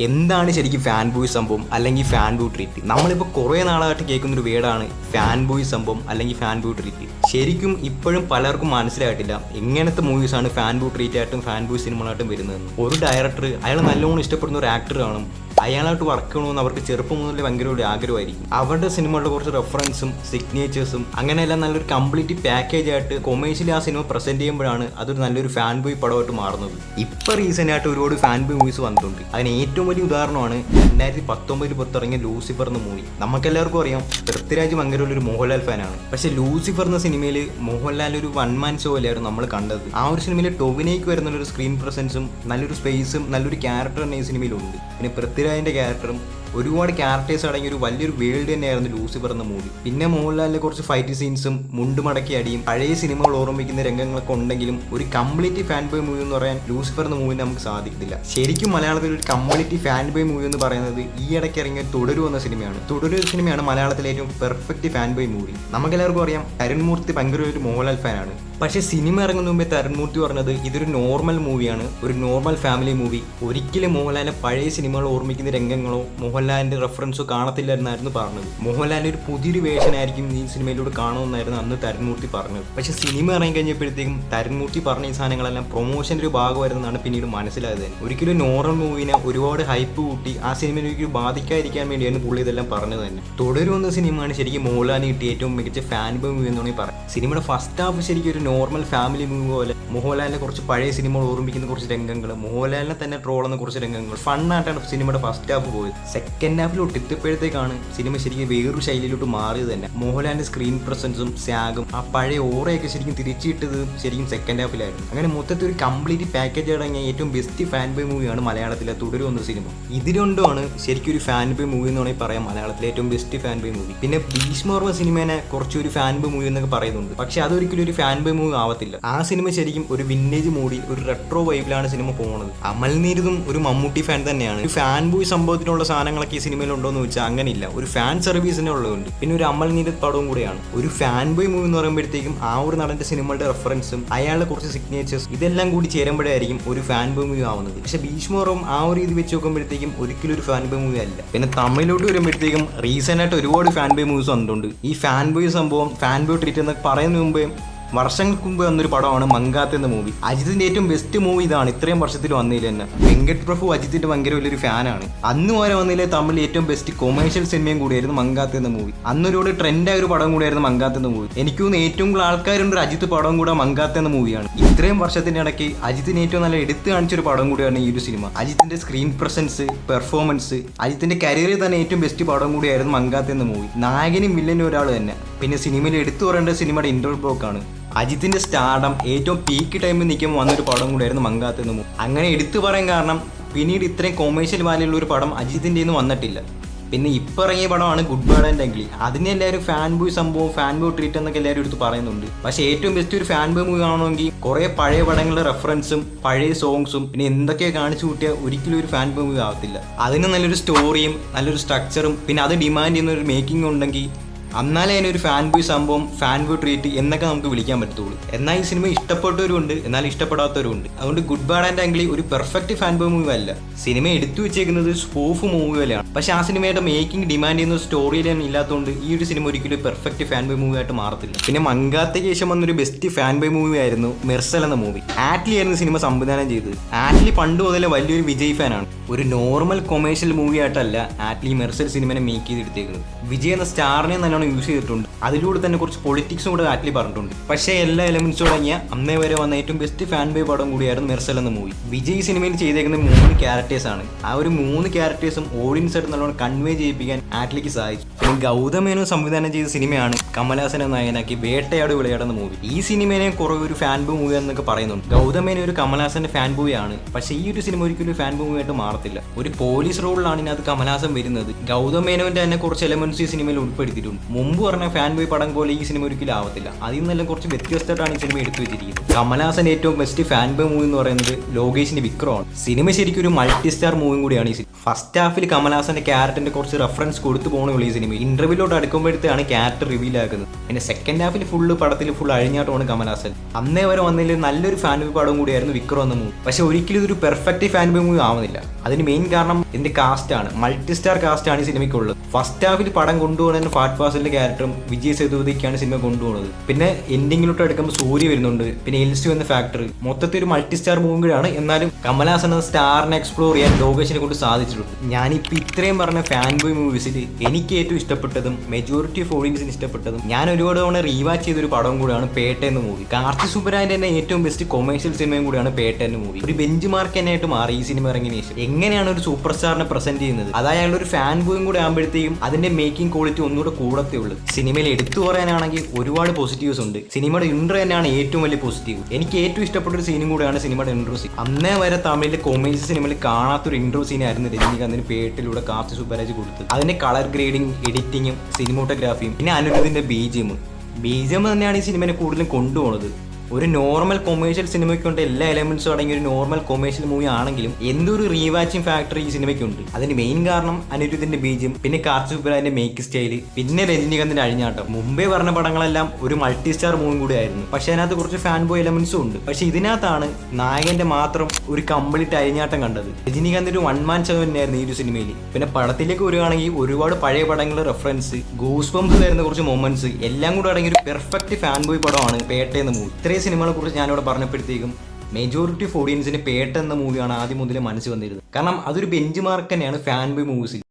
എന്താണ് ശരിക്കും fan boy സംഭവം അല്ലെങ്കിൽ ഫാൻ ബോയ് ട്രീറ്റ്? നമ്മളിപ്പോൾ കുറേ നാളായിട്ട് കേൾക്കുന്നൊരു വേർഡാണ് ഫാൻ ബോയ് സംഭവം അല്ലെങ്കിൽ ഫാൻ ബോയ് ട്രീറ്റ്. ശരിക്കും ഇപ്പോഴും പലർക്കും മനസ്സിലായിട്ടില്ല എങ്ങനത്തെ മൂവീസാണ് ഫാൻ ബോയ് ട്രീറ്റ് ആയിട്ടും ഫാൻ ബോയ് സിനിമകളായിട്ടും വരുന്നത്. ഒരു ഡയറക്ടർ അയാൾ നല്ലോണം ഇഷ്ടപ്പെടുന്ന ഒരു ആക്ടർ കാണും, അയാളായിട്ട് വർക്ക് ചെയ്യണമെന്ന് അവർക്ക് ചെറുപ്പം മുതലേ ഭയങ്കര ഒരു ആഗ്രഹമായിരിക്കും. അവരുടെ സിനിമകളുടെ കുറച്ച് റെഫറൻസും സിഗ്നേച്ചേഴ്സും അങ്ങനെയെല്ലാം നല്ലൊരു കംപ്ലീറ്റ് പാക്കേജ് ആയിട്ട് കൊമേഴ്ഷ്യലി ആ സിനിമ പ്രസന്റ് ചെയ്യുമ്പോഴാണ് അതൊരു നല്ലൊരു ഫാൻ ബോയ് പടമായിട്ട് മാറുന്നത്. ഇപ്പോൾ റീസെന്റ് ആയിട്ട് ഒരുപാട് ഫാൻ ബോയ് മൂവീസ് വന്നിട്ടുണ്ട്. അതിന് ഏറ്റവും വലിയ ഉദാഹരണമാണ് 2019 പുറത്തിറങ്ങിയ ലൂസിഫർ എന്ന മൂവി. നമുക്കെല്ലാവർക്കും അറിയാം പൃഥ്വിരാജ് ഭയങ്കര ഒരു മോഹൻലാൽ ഫാനാണ്. പക്ഷെ ലൂസിഫർ എന്ന സിനിമയിൽ മോഹൻലാൽ ഒരു വൺ മാൻ ഷോ അല്ലായിരുന്നു നമ്മൾ കണ്ടത്. ആ ഒരു സിനിമയിൽ ടൊവിനോയ്ക്ക് വരുന്ന ഒരു സ്ക്രീൻ പ്രസൻസും നല്ലൊരു സ്പേസും നല്ലൊരു ക്യാരക്ടർ തന്നെ ഈ സിനിമയിലുണ്ട്. പിന്നെ പൃഥ്വിരാജിന്റെ ക്യാരക്ടറും ഒരുപാട് ക്യാരക്ടേഴ്സ് അടങ്ങിയ ഒരു വലിയൊരു വേൾഡ് തന്നെയായിരുന്നു ലൂസിഫർ എന്ന മൂവി. പിന്നെ മോഹൻലാലിന്റെ കുറച്ച് ഫൈറ്റ് സീൻസും മുണ്ടുമടക്കി അടിയും പഴയ സിനിമകൾ ഓർമ്മിക്കുന്ന രംഗങ്ങളൊക്കെ ഉണ്ടെങ്കിലും ഒരു കംപ്ലീറ്റ് ഫാൻ ബോയ് മൂവി എന്ന് പറയാൻ ലൂസിഫർ എന്ന മൂവി നമുക്ക് സാധിക്കില്ല. ശരിക്കും മലയാളത്തിൽ ഒരു കംപ്ലീറ്റ് ഫാൻ ബോയ് മൂവി എന്ന് പറയുന്നത് ഈ ഇടയ്ക്ക് ഇറങ്ങിയ തുടരു എന്ന സിനിമയാണ്. തുടരു സിനിമയാണ് മലയാളത്തിലെ ഏറ്റവും പെർഫെക്റ്റ് ഫാൻ ബോയ് മൂവി. നമുക്കെല്ലാവർക്കും അറിയാം തരുൺമൂർത്തി ഭയങ്കര ഒരു മോഹൻലാൽ ഫാനാണ്. പക്ഷേ സിനിമ ഇറങ്ങുന്ന മുമ്പേ തരുൺമൂർത്തി പറഞ്ഞത് ഇതൊരു നോർമൽ മൂവിയാണ്, ഒരു നോർമൽ ഫാമിലി മൂവി. ഒരിക്കലും മോഹൻലാലിന്റെ പഴയ സിനിമകൾ ഓർമ്മിക്കുന്ന രംഗങ്ങളോ മോഹൻലാലിന്റെ റെഫറൻസോ കാണത്തില്ലായിരുന്നായിരുന്നു പറഞ്ഞത്. മോഹൻലാലിന്റെ ഒരു പുതിയൊരു വേഷൻ ആയിരിക്കും ഈ സിനിമയിലൂടെ കാണുമെന്നായിരുന്നു അന്ന് തരുൺമൂർത്തി പറഞ്ഞത്. പക്ഷേ സിനിമ ഇറങ്ങി കഴിഞ്ഞപ്പോഴത്തേക്കും തരുൺമൂർത്തി പറഞ്ഞ ഈ സാധനങ്ങളെല്ലാം പ്രൊമോഷൻ്റെ ഒരു ഭാഗമായിരുന്നാണ് പിന്നീട് മനസ്സിലായത്. ഒരിക്കലും നോർമൽ മൂവിനെ ഒരുപാട് ഹൈപ്പ് കൂട്ടി ആ സിനിമയിൽ ഒരിക്കലും ബാധിക്കാതിരിക്കാൻ വേണ്ടിയാണ് പുള്ളി ഇതെല്ലാം പറഞ്ഞത് തന്നെ. തുടരുന്ന സിനിമയാണ് ശരിക്കും മോഹൻലാലിന് കിട്ടിയ ഏറ്റവും മികച്ച ഫാൻ ബോയ് മൂവി എന്നാണ് പറയാം. സിനിമയുടെ ഫസ്റ്റ് ഹാഫ് ശരിക്കും ഒരു നോർമൽ ഫാമിലി മൂവി പോലെ മോഹൻലാലിനെ കുറച്ച് പഴയ സിനിമകൾ ഓർമ്മിക്കുന്ന കുറച്ച് രംഗങ്ങൾ, മോഹൻലാലിനെ തന്നെ ട്രോളുന്ന കുറച്ച് രംഗങ്ങൾ, ഫണ്ണായിട്ടാണ് സിനിമയുടെ ഫസ്റ്റ് ഹാഫ് പോയത്. സെക്കൻഡ് ഹാഫിൽ ഒട്ടിത്തപ്പോഴത്തേക്കാണ് സിനിമ ശരിക്കും വേറൊരു ശൈലിയിലോട്ട് മാറിയത് തന്നെ. മോഹൻലാലിന്റെ സ്ക്രീൻ പ്രസൻസും സ്യാഗും ആ പഴയ ഓറയൊക്കെ ശരിക്കും തിരിച്ചിട്ടത് ശരിക്കും സെക്കൻഡ് ഹാഫിലായിരുന്നു. അങ്ങനെ മൊത്തത്തിൽ ഒരു കംപ്ലീറ്റ് പാക്കേജ് അടങ്ങിയ ഏറ്റവും ബെസ്റ്റ് ഫാൻ ബോയ് മൂവിയാണ് മലയാളത്തിലെ തുടരുന്ന സിനിമ. ഇതിരണ്ടുമാണ് ശരിക്കും ഒരു ഫാൻ ബോയ് മൂവി എന്ന് വേണമെങ്കിൽ പറയാം മലയാളത്തിലെ ഏറ്റവും ബെസ്റ്റ് ഫാൻ ബോയ് മൂവി. പിന്നെ ഭീഷ്മർമ്മ സിനിമേനെ കുറച്ചൊരു ഫാൻ ബോയ് മൂവി എന്നൊക്കെ പറയുന്നുണ്ട്. പക്ഷെ അതൊരിക്കലും ഒരു ഫാൻ ബോയ് മൂവി ആവത്തില്ല. ആ സിനിമ ശരിക്കും ഒരു വിന്റേജ് മൂഡിൽ ഒരു റെട്രോ വൈബിലാണ് സിനിമ പോകുന്നത്. അമൽനീരതും ഒരു മമ്മൂട്ടി ഫാൻ തന്നെയാണ്. ഒരു ഫാൻ ബോയ് സംഭവത്തിനുള്ള സാധനങ്ങളൊക്കെ ഈ സിനിമയിൽ ഉണ്ടോ എന്ന് വെച്ചാൽ അങ്ങനെയില്ല, ഒരു ഫാൻ സർവീസിനെ ഉള്ളതുണ്ട്. പിന്നെ ഒരു അമൽനീരത് പടവും കൂടെയാണ്. ഒരു ഫാൻ ബോയ് മൂവി എന്ന് പറയുമ്പോഴത്തേക്കും ആ ഒരു നടന്റെ സിനിമയുടെ റെഫറൻസും അയാളുടെ കുറച്ച് സിഗ്നേച്ചേഴ്സ് ഇതെല്ലാം കൂടി ചേരുമ്പോഴായിരിക്കും ഒരു ഫാൻ ബോയ് മൂവി ആവുന്നത്. പക്ഷെ ഭീഷ്മറും ആ ഒരു രീതി വെച്ച് നോക്കുമ്പോഴത്തേക്കും ഒരിക്കലും ഒരു ഫാൻ ബോയ് മൂവി അല്ല. പിന്നെ തമിഴിലോട്ട് വരുമ്പോഴത്തേക്കും റീസെന്റ് ആയിട്ട് ഒരുപാട് ഫാൻ ബോയ് മൂവീസ് വന്നിട്ടുണ്ട്. ഈ ഫാൻ ബോയ് സംഭവം ഫാൻ ബോയ് ട്രീറ്റ് എന്നൊക്കെ പറയുന്നതിന് മുമ്പേ വർഷങ്ങൾക്ക് മുമ്പ് വന്നൊരു പടമാണ് മങ്കാത്ത് എന്ന മൂവി. അജിത്തിന്റെ ഏറ്റവും ബെസ്റ്റ് മൂവി ഇതാണ്. ഇത്രയും വർഷത്തിൽ വന്നില്ല തന്നെ. വെങ്കട് പ്രഭു അജിത്തിന്റെ ഭയങ്കര വലിയൊരു ഫാനാണ്. അന്ന് വരെ വന്നില്ലേ തമിഴിൽ ഏറ്റവും ബെസ്റ്റ് കൊമേഴ്ഷ്യൽ സിനിമയും കൂടിയായിരുന്നു മങ്കാത്ത് എന്ന മൂവി. അന്നൊരുപാട് ട്രെൻഡായ ഒരു പടം കൂടിയായിരുന്നു മങ്കാത്ത് എന്ന മൂവി. എനിക്ക് തോന്നുന്നു ഏറ്റവും കൂടുതൽ ആൾക്കാരുണ്ട് അജിത്ത് പടം കൂടെ മങ്കാത്ത് എന്ന മൂവിയാണ്. ഇത്രയും വർഷത്തിന്റെ ഇടയ്ക്ക് അജിത്തിന് ഏറ്റവും നല്ല എടുത്തു കാണിച്ചൊരു പടം കൂടിയാണ് ഈ ഒരു സിനിമ. അജിത്തിന്റെ സ്ക്രീൻ പ്രസൻസ്, പെർഫോമൻസ്, അജിത്തിന്റെ കരിയറിൽ തന്നെ ഏറ്റവും ബെസ്റ്റ് പടം കൂടിയായിരുന്നു മങ്കാത്ത് എന്ന മൂവി. നായകനും വില്ലനും ഒരാൾ തന്നെ. പിന്നെ സിനിമയിൽ എടുത്തു പറയേണ്ട സിനിമയുടെ ഇന്റർവൽ ബ്ലോക്കാണ്. അജിത്തിന്റെ സ്റ്റാർഡം ഏറ്റവും പീക്ക് ടൈമിൽ നിൽക്കുമ്പോൾ വന്നൊരു പടം കൂടെയായിരുന്നു മങ്കാത്ത് എന്ന മൂവി. അങ്ങനെ എടുത്തു പറയാൻ കാരണം പിന്നീട് ഇത്രയും കൊമേഴ്ഷ്യൽ വാല്യുള്ള ഒരു പടം അജിത്തിന്റെ ഒന്നും വന്നിട്ടില്ല. പിന്നെ ഇപ്പോൾ ഇറങ്ങിയ പടമാണ് ഗുഡ് ബാഡ് ആൻഡ് അഗ്ലി. അതിനെ എല്ലാവരും ഫാൻ ബോയ് സംഭവം, ഫാൻ ബോയ് ട്രീറ്റ് എന്നൊക്കെ എല്ലാവരും എടുത്ത് പറയുന്നുണ്ട്. പക്ഷേ ഏറ്റവും ബെസ്റ്റ് ഒരു ഫാൻ ബോയ് മൂവി ആണെങ്കിൽ കുറേ പഴയ പടങ്ങളുടെ റെഫറൻസും പഴയ സോങ്സും പിന്നെ എന്തൊക്കെ കാണിച്ചു കൂട്ടിയാൽ ഒരിക്കലും ഒരു ഫാൻ ബോയ് മൂവി ആവത്തില്ല. അതിന് നല്ലൊരു സ്റ്റോറിയും നല്ലൊരു സ്ട്രക്ചറും പിന്നെ അത് ഡിമാൻഡ് ചെയ്യുന്ന ഒരു മേക്കിംഗ് ഉണ്ടെങ്കിൽ എന്നാലേ അതിനൊരു ഫാൻ ബോയ് സംഭവം, ഫാൻ ബോയ് ട്രീറ്റ് എന്നൊക്കെ നമുക്ക് വിളിക്കാൻ പറ്റത്തുള്ളൂ. എന്നാൽ ഈ സിനിമ ഇഷ്ടപ്പെട്ടവരുണ്ട്, എന്നാൽ ഇഷ്ടപ്പെടാത്തവരുണ്ട്. അതുകൊണ്ട് ഗുഡ് ബാഡ് ആൻഡ് അഗ്ലി ഒരു പെർഫെക്റ്റ് ഫാൻ ബോയ് മൂവി അല്ല. സിനിമ എടുത്തു വെച്ചേക്കുന്നത് സ്പൂഫ് മൂവി പോലെയാണ്. പക്ഷേ ആ സിനിമയുടെ മേക്കിംഗ് ഡിമാൻഡ് ചെയ്യുന്ന സ്റ്റോറി ലൈൻ ഇല്ലാത്തതുകൊണ്ട് ഈ ഒരു സിനിമ ഒരിക്കലും പെർഫെക്റ്റ് ഫാൻ ബോയ് മൂവി ആയിട്ട് മാറത്തില്ല. പിന്നെ മങ്കാത്തയ്ക്ക് ശേഷം വന്നൊരു ബെസ്റ്റ് ഫാൻ ബോയ് മൂവി ആയിരുന്നു മെർസൽ എന്ന മൂവി. ആറ്റ്ലി ആയിരുന്നു സിനിമ സംവിധാനം ചെയ്തത്. ആറ്റ്ലി പണ്ട് മുതലേ വലിയൊരു വിജയ് ഫാനാണ്. ഒരു നോർമൽ കൊമേഴ്ഷ്യൽ മൂവി ആയിട്ടല്ല ആറ്റ്ലി മെർസൽ സിനിമനെ മേക്ക് ചെയ്തെടുത്തേക്കുന്നത്. വിജയ് എന്ന സ്റ്റാറിനെ നല്ലോണം യൂസ് ചെയ്തിട്ടുണ്ട്. അതിലൂടെ തന്നെ കുറച്ച് പൊളിറ്റിക്സും കൂടെ ആറ്റ്ലി പറഞ്ഞിട്ടുണ്ട്. പക്ഷേ എല്ലാ എലമെന്റ്സും അടങ്ങിയ അന്നേ വരെ വന്ന ഏറ്റവും ബെസ്റ്റ് ഫാൻ ബോയ് പടം കൂടിയായിരുന്നു മെർസൽ എന്ന മൂവി. വിജയ് സിനിമയിൽ ചെയ്തേക്കുന്ന 3 ക്യാരക്ടേഴ്സ് ആണ്. ആ ഒരു 3 ക്യാരക്ടേഴ്സും ഓഡിയൻസ് ആയിട്ട് നല്ലോണം കൺവേ ചെയ്യിപ്പിക്കാൻ ആറ്റ്ലിക്ക് സാധിച്ചു. പിന്നെ ഗൗതം മേനോൻ സംവിധാനം ചെയ്ത സിനിമയാണ് കമലഹാസനെ നായകനാക്കി വേട്ടയാട് വിളയാടുന്ന മൂവി. ഈ സിനിമയെ കുറേ ഒരു ഫാൻ ബോയ് മൂവി എന്നൊക്കെ പറയുന്നുണ്ട്. ഗൗതം മേനോൻ ഒരു കമലഹാസന്റെ ഫാൻ ബോയ് ആണ്. പക്ഷേ ഈ ഒരു സിനിമ ഒരിക്കലും ഫാൻ ബോയ് ആയിട്ട് മാറത്തില്ല. ഒരു പോലീസ് റോളിലാണ് ഇതിനകത്ത് കമലഹാസൻ വരുന്നത്. ഗൗതം മേനോന്റെ തന്നെ കുറച്ച് എലമെന്റ്സ് ഈ സിനിമയിൽ ഉൾപ്പെടുത്തിയിട്ടുണ്ട്. മുമ്പ് പറഞ്ഞ ഫാൻ ബോയ് പടം പോലെ ഈ സിനിമ ഒരിക്കലും ആവത്തില്ല. അതിൽ നിന്നെല്ലാം കുറച്ച് വ്യത്യസ്തമായിട്ടാണ് ഈ സിനിമ എടുത്തു വെച്ചിരിക്കുന്നത്. കമലഹാസന്റെ ഏറ്റവും ബെസ്റ്റ് ഫാൻ ബോയ് മൂവി എന്ന് പറയുന്നത് ലോകേഷിന്റെ വിക്രമാണ്. സിനിമ ശരിക്കും ഒരു മൾട്ടി സ്റ്റാർ മൂവി കൂടിയാണ് ഈ സിനിമ. ഫസ്റ്റ് ഹാഫിൽ കമലഹാസന്റെ ക്യാരക്ടറിന്റെ കുറച്ച് റെഫറൻസ് കൊടുത്തു പോകണുള്ളൂ ഈ സിനിമ. ഇന്റർവ്യൂലോട്ട് അടുക്കുമ്പോഴത്തേക്കാണ് ക്യാരക്ടർ റിവീൽ ആക്കുന്നത്. പിന്നെ സെക്കൻഡ് ഹാഫിൽ പടത്തിൽ ഫുൾ അഴിഞ്ഞാട്ടമാണ് കമലഹാസൻ. അന്നേ വരെ വന്നതിൽ നല്ലൊരു ഫാൻ ബോയ് പടം കൂടിയായിരുന്നു വിക്രം എന്ന മൂവി. പക്ഷെ ഒരിക്കലും ഇതൊരു പെർഫെക്റ്റ് ഫാൻ ബോയ് മൂവി ആവുന്നില്ല. അതിന് മെയിൻ കാരണം ഇതിന്റെ കാസ്റ്റാണ്. മൾട്ടി സ്റ്റാർ കാസ്റ്റാണ് ഈ സിനിമയ്ക്കുള്ളത്. ഫസ്റ്റ് ഹാഫിൽ പടം കൊണ്ടുപോകുന്നതിന് ഫഹദ് ഫാസിലിന്റെ ക്യാരക്ടറും വിജയ് സേതുപതിക്കാണ് സിനിമ കൊണ്ടുപോകുന്നത്. പിന്നെ എൻഡിങ്ങിലോട്ട് എടുക്കുമ്പോൾ സൂര്യ വരുന്നുണ്ട്, പിന്നെ എൽസി എന്ന ഫാക്ടറി, മൊത്തത്തിൽ ഒരു മൾട്ടി സ്റ്റാർ മൂവി കൂടിയാണ്. എന്നാലും കമലഹാസൻ എന്ന സ്റ്റാറിനെ എക്സ്പ്ലോർ ചെയ്യാൻ ലോകേഷിനെ കൊണ്ട് സാധിച്ചിട്ടുണ്ട്. ഞാനിപ്പോൾ ഇത്രയും പറഞ്ഞ ഫാൻ ബോയ് മൂവീസിൽ എനിക്ക് ഏറ്റവും ഇഷ്ടപ്പെട്ടതും മെജോറിറ്റി ഓഫ് ഓഡിയൻസിന് ഇഷ്ടപ്പെട്ടതും ഞാൻ ഒരുപാട് തവണ റീവാച്ച് ചെയ്തൊരു പടം കൂടിയാണ് പേട്ട എന്ന മൂവി. കാർത്തി സുബ്ബരായന്റെ തന്നെ ഏറ്റവും ബെസ്റ്റ് കൊമേഴ്ഷ്യൽ സിനിമയും കൂടിയാണ് പേട്ട എന്ന മൂവി. ഒരു ബെഞ്ച് മാർക്ക് തന്നെയായിട്ട് മാറി ഈ സിനിമ ഇറങ്ങിയ ശേഷം. എങ്ങനെയാണ് ഒരു സൂപ്പർ സ്റ്റാറിനെ പ്രസന്റ് ചെയ്യുന്നത്, അതായത് ഒരു ഫാൻ ബോയും കൂടെ ആകുമ്പോഴത്തേക്കും അതിന്റെ മേക്കിംഗ് ക്വാളിറ്റി ഒന്നുകൂടെ കൂടത്തേ ഉള്ളൂ. സിനിമയിൽ എടുത്തു പറയാനാണെങ്കിൽ ഒരുപാട് പോസിറ്റീവ്സ് ഉണ്ട്. സിനിമയുടെ ഇൻട്രോ തന്നെയാണ് ഏറ്റവും വലിയ പോസിറ്റീവ്. എനിക്ക് ഏറ്റവും ഇഷ്ടപ്പെട്ട ഒരു സീനും കൂടെയാണ് സിനിമയുടെ ഇൻട്രോ സീൻ. അന്നേ വരെ തമിഴിലെ കൊമേഴ്സ്യൽ സിനിമയിൽ കാണാത്തൊരു ഇൻട്രോ സീനായിരുന്നു രജനീകാന്തിന് പേട്ടിലൂടെ കാർത്തി സുബ്ബരാജ് കൊടുത്തത്. അതിന്റെ കളർ ഗ്രേഡിങ്, എഡിറ്റിങ്ങും സിനിമോട്ടോഗ്രാഫിയും പിന്നെ അനിരുദ്ധിന്റെ ബീജിയം തന്നെയാണ് ഈ സിനിമയെ കൂടുതലും കൊണ്ടുപോകുന്നത്. ഒരു നോർമൽ കൊമേഴ്ഷ്യൽ സിനിമയ്ക്കുണ്ട് എല്ലാ എലമെന്റ്സും അടങ്ങിയ ഒരു നോർമൽ കൊമേഴ്ഷ്യൽ മൂവി ആണെങ്കിലും എന്തൊരു റീവാച്ചിങ് ഫാക്ടർ ഈ സിനിമയ്ക്കുണ്ട്. അതിന് മെയിൻ കാരണം അനിരുദ്ധിന്റെ ബീജിയം, പിന്നെ കാർത്തി സുബ്ബരാജിന്റെ മേക്ക് സ്റ്റൈല്, പിന്നെ രജനീകാന്തിന്റെ അഴിഞ്ഞാട്ടം. മുമ്പേ പറഞ്ഞ പടങ്ങളെല്ലാം ഒരു മൾട്ടി സ്റ്റാർ മൂവി കൂടി ആയിരുന്നു. പക്ഷെ അതിനകത്ത് കുറച്ച് ഫാൻ ബോയ് എലമെന്റ്സും ഉണ്ട്. പക്ഷെ ഇതിനകത്താണ് നായകന്റെ മാത്രം ഒരു കംപ്ലീറ്റ് അഴിഞ്ഞാട്ടം കണ്ടത്. രജനീകാന്തിന്റെ ഒരു 1 man show തന്നെയായിരുന്നു ഈ ഒരു സിനിമയിൽ. പിന്നെ പടത്തിലേക്ക് വരികയാണെങ്കിൽ ഒരുപാട് പഴയ പടങ്ങളുടെ റെഫറൻസ്, ഗൂസ് ബംസ് തരുന്ന കുറച്ച് മൊമെന്റ്സ് എല്ലാം കൂടെ അടങ്ങിയ ഒരു പെർഫെക്റ്റ് ഫാൻ ബോയ് പടമാണ് പേട്ട എന്ന മൂവി. ഇത്രയും സിനിമകളെ കുറിച്ച് ഞാനിവിടെ പറഞ്ഞപ്പോഴത്തേക്കും മെജോറിറ്റി ഓഫ് ഓഡിയൻസിന് പേട്ട എന്ന മൂവിയാണ് ആദ്യം മുതലേ മനസ്സിൽ വന്നിരുന്നത്. കാരണം അതൊരു ബെഞ്ച് മാർക്ക് തന്നെയാണ് ഫാൻ ബോയ് മൂവീസിൽ.